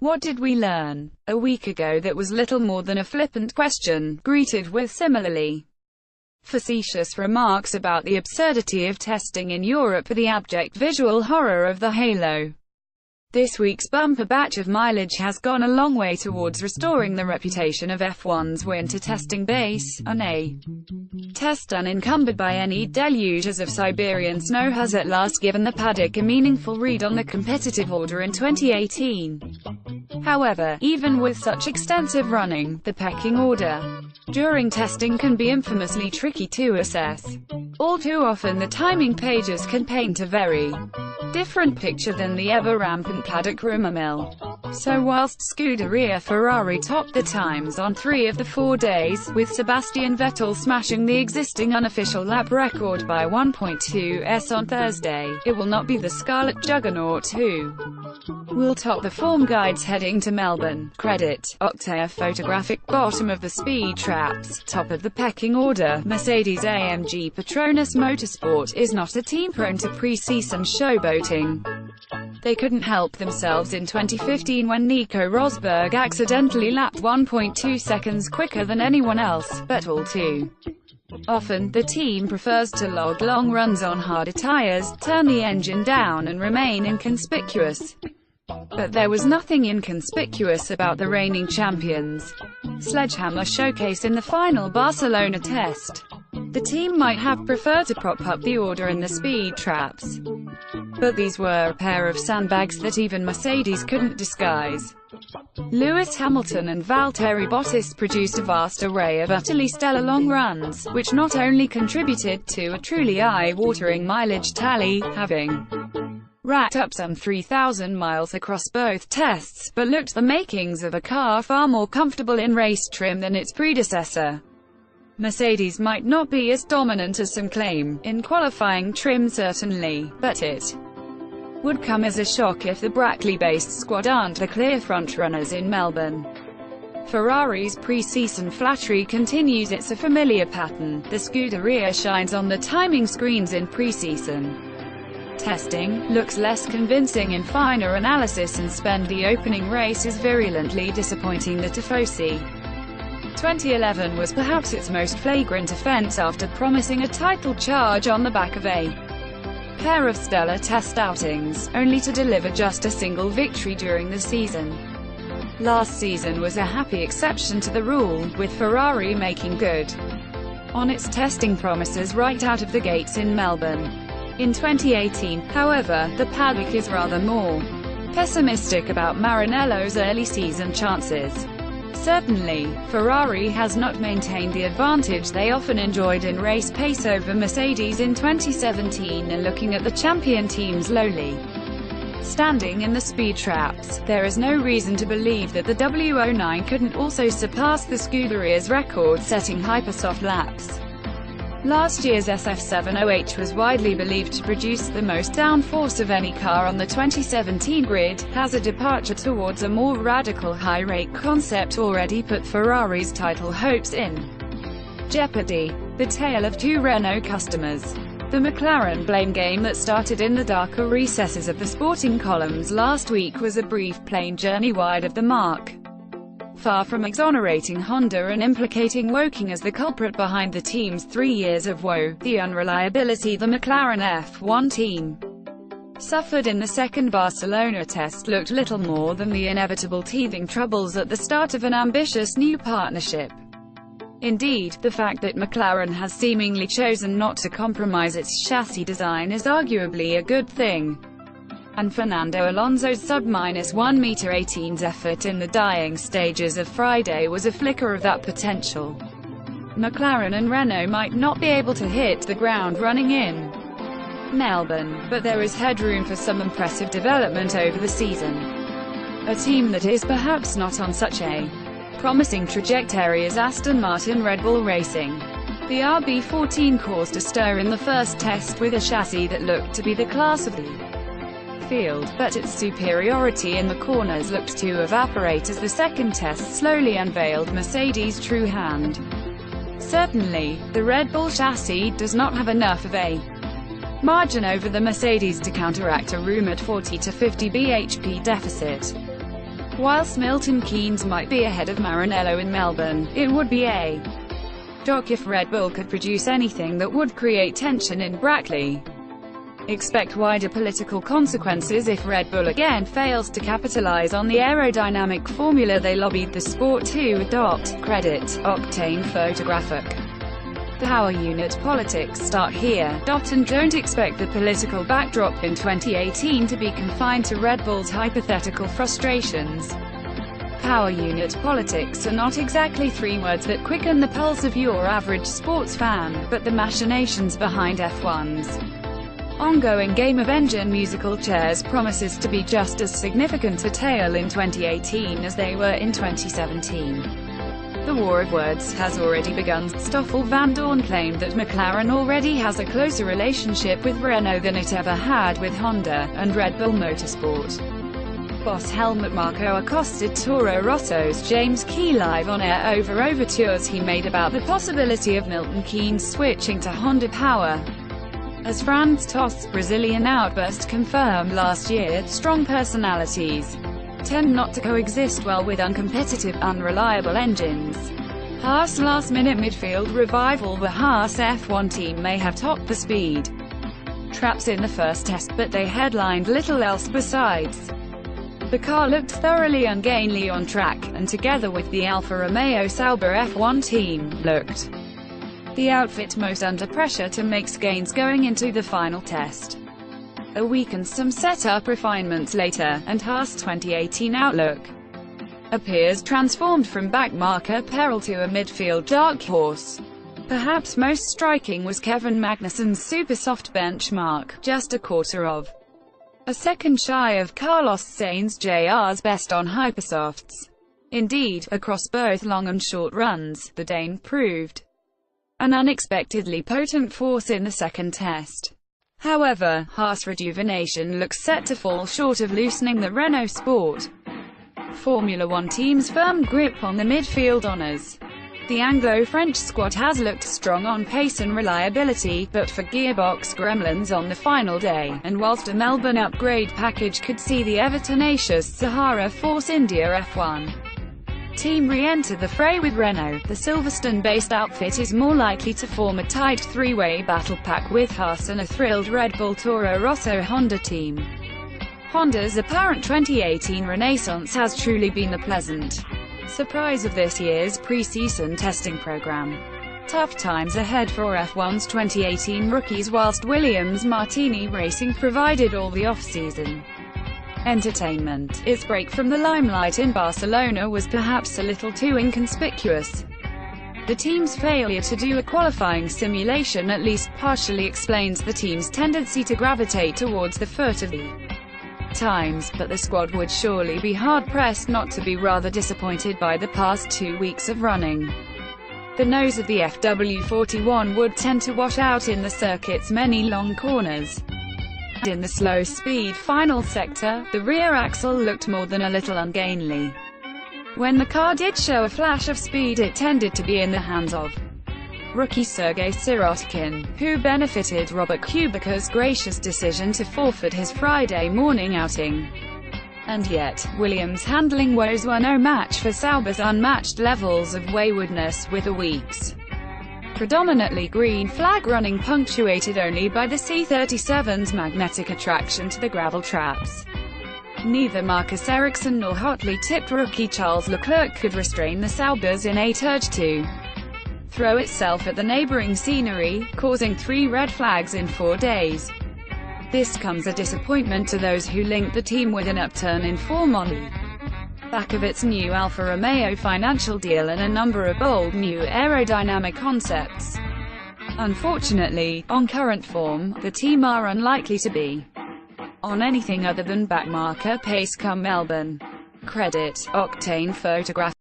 What did we learn? A week ago that was little more than a flippant question, greeted with similarly facetious remarks about the absurdity of testing in Europe or the abject visual horror of the halo. This week's bumper batch of mileage has gone a long way towards restoring the reputation of F1's winter testing base, and a test unencumbered by any deluges of Siberian snow has at last given the paddock a meaningful read on the competitive order in 2018. However, even with such extensive running, the pecking order during testing can be infamously tricky to assess. All too often the timing pages can paint a very different picture than the ever-rampant paddock rumor mill. So whilst Scuderia Ferrari topped the times on 3 of the 4 days, with Sebastian Vettel smashing the existing unofficial lap record by 1.2s on Thursday, it will not be the Scarlet Juggernaut who will top the form guides heading to Melbourne. Credit Octave photographic bottom of the speed traps, top of the pecking order. Mercedes-AMG Petronas Motorsport is not a team prone to pre-season showboating. They couldn't help themselves in 2015 when Nico Rosberg accidentally lapped 1.2 seconds quicker than anyone else, but all too often, the team prefers to log long runs on harder tires, turn the engine down and remain inconspicuous. But there was nothing inconspicuous about the reigning champions' sledgehammer showcase in the final Barcelona test. The team might have preferred to prop up the order in the speed traps, but these were a pair of sandbags that even Mercedes couldn't disguise. Lewis Hamilton and Valtteri Bottas produced a vast array of utterly stellar long runs, which not only contributed to a truly eye-watering mileage tally, having racked up some 3,000 miles across both tests, but looked the makings of a car far more comfortable in race trim than its predecessor. Mercedes might not be as dominant as some claim, in qualifying trim certainly, but it would come as a shock if the Brackley-based squad aren't the clear frontrunners in Melbourne. Ferrari's pre-season flattery continues its familiar pattern. The Scuderia shines on the timing screens in pre-season testing, looks less convincing in finer analysis, and spend the opening race is virulently disappointing. The Tifosi 2011 was perhaps its most flagrant offense after promising a title charge on the back of a pair of stellar test outings, only to deliver just a single victory during the season. Last season was a happy exception to the rule, with Ferrari making good on its testing promises right out of the gates in Melbourne. In 2018, however, the paddock is rather more pessimistic about Maranello's early season chances. Certainly, Ferrari has not maintained the advantage they often enjoyed in race pace over Mercedes in 2017, and looking at the champion teams lowly standing in the speed traps, there is no reason to believe that the W09 couldn't also surpass the Scuderia's record-setting hypersoft laps. Last year's SF70H was widely believed to produce the most downforce of any car on the 2017 grid, as a departure towards a more radical high-rake concept already put Ferrari's title hopes in jeopardy. The tale of two Renault customers. The McLaren blame game that started in the darker recesses of the sporting columns last week was a brief plane journey wide of the mark. Far from exonerating Honda and implicating Woking as the culprit behind the team's 3 years of woe, the unreliability the McLaren F1 team suffered in the second Barcelona test looked little more than the inevitable teething troubles at the start of an ambitious new partnership. Indeed, the fact that McLaren has seemingly chosen not to compromise its chassis design is arguably a good thing. And Fernando Alonso's sub-1m18's effort in the dying stages of Friday was a flicker of that potential. McLaren and Renault might not be able to hit the ground running in Melbourne, but there is headroom for some impressive development over the season. A team that is perhaps not on such a promising trajectory as Aston Martin Red Bull Racing. The RB14 caused a stir in the first test with a chassis that looked to be the class of the field, but its superiority in the corners looked to evaporate as the second test slowly unveiled Mercedes' true hand. Certainly, the Red Bull chassis does not have enough of a margin over the Mercedes to counteract a rumored 40 to 50 bhp deficit. Whilst Milton Keynes might be ahead of Maranello in Melbourne, it would be a shock if Red Bull could produce anything that would create tension in Brackley. Expect wider political consequences if Red Bull again fails to capitalize on the aerodynamic formula they lobbied the sport to adopt. Credit, Octane Photographic. Power unit politics start here. And don't expect the political backdrop in 2018 to be confined to Red Bull's hypothetical frustrations. Power unit politics are not exactly three words that quicken the pulse of your average sports fan, but the machinations behind F1's ongoing game of engine musical chairs promises to be just as significant a tale in 2018 as they were in 2017. The war of words has already begun. Stoffel Van Dorn claimed that McLaren already has a closer relationship with Renault than it ever had with Honda, and Red Bull Motorsport boss Helmut Marko accosted Toro Rosso's James Key live on air over overtures he made about the possibility of Milton Keynes switching to Honda Power. As Franz Tost's Brazilian outburst confirmed last year, strong personalities tend not to coexist well with uncompetitive, unreliable engines. Haas last-minute midfield revival. The Haas F1 team may have topped the speed traps in the first test, but they headlined little else besides. The car looked thoroughly ungainly on track, and together with the Alfa Romeo Sauber F1 team, looked the outfit most under pressure to make gains going into the final test. A week and some setup refinements later, and Haas' 2018 outlook appears transformed from backmarker peril to a midfield dark horse. Perhaps most striking was Kevin Magnussen's super soft benchmark, just a quarter of a second shy of Carlos Sainz Jr.'s best on hypersofts. Indeed, across both long and short runs, the Dane proved an unexpectedly potent force in the second test. However, Haas' rejuvenation looks set to fall short of loosening the Renault Sport Formula One team's firm grip on the midfield honours. The Anglo-French squad has looked strong on pace and reliability, but for gearbox gremlins on the final day, and whilst a Melbourne upgrade package could see the ever-tenacious Sahara Force India F1 team re-enter the fray with Renault, the Silverstone-based outfit is more likely to form a tight three-way battle pack with Haas and a thrilled Red Bull Toro Rosso Honda team. Honda's apparent 2018 renaissance has truly been the pleasant surprise of this year's pre-season testing program. Tough times ahead for F1's 2018 rookies, whilst Williams Martini Racing provided all the off-season entertainment. Its break from the limelight in Barcelona was perhaps a little too inconspicuous. The team's failure to do a qualifying simulation at least partially explains the team's tendency to gravitate towards the foot of the times, but the squad would surely be hard-pressed not to be rather disappointed by the past 2 weeks of running. The nose of the FW41 would tend to wash out in the circuit's many long corners. In the slow-speed final sector, the rear axle looked more than a little ungainly. When the car did show a flash of speed, it tended to be in the hands of rookie Sergei Sirotkin, who benefited Robert Kubica's gracious decision to forfeit his Friday morning outing. And yet, Williams' handling woes were no match for Sauber's unmatched levels of waywardness, with the week's predominantly green flag running punctuated only by the C37's magnetic attraction to the gravel traps. Neither Marcus Ericsson nor hotly tipped rookie Charles Leclerc could restrain the Sauber's innate urge to throw itself at the neighbouring scenery, causing 3 red flags in 4 days. This comes a disappointment to those who linked the team with an upturn in form on the back of its new Alfa Romeo financial deal and a number of bold new aerodynamic concepts. Unfortunately, on current form, the team are unlikely to be on anything other than backmarker pace come Melbourne. Credit, Octane Photograph.